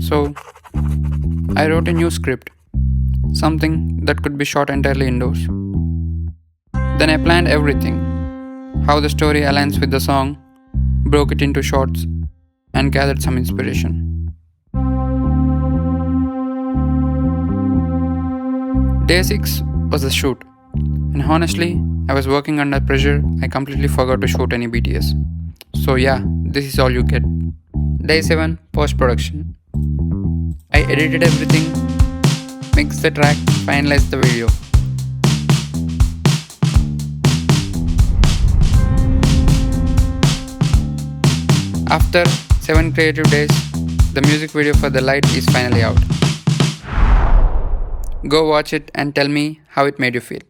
So, I wrote a new script, something that could be shot entirely indoors. Then I planned everything, how the story aligns with the song, broke it into shots, and gathered some inspiration. Day 6 was the shoot, and honestly, I was working under pressure. I completely forgot to shoot any BTS. So, yeah, this is all you get. Day 7 post production. I edited everything, mixed the track, finalized the video. After 7 creative days, the music video for The Light is finally out. Go watch it and tell me how it made you feel.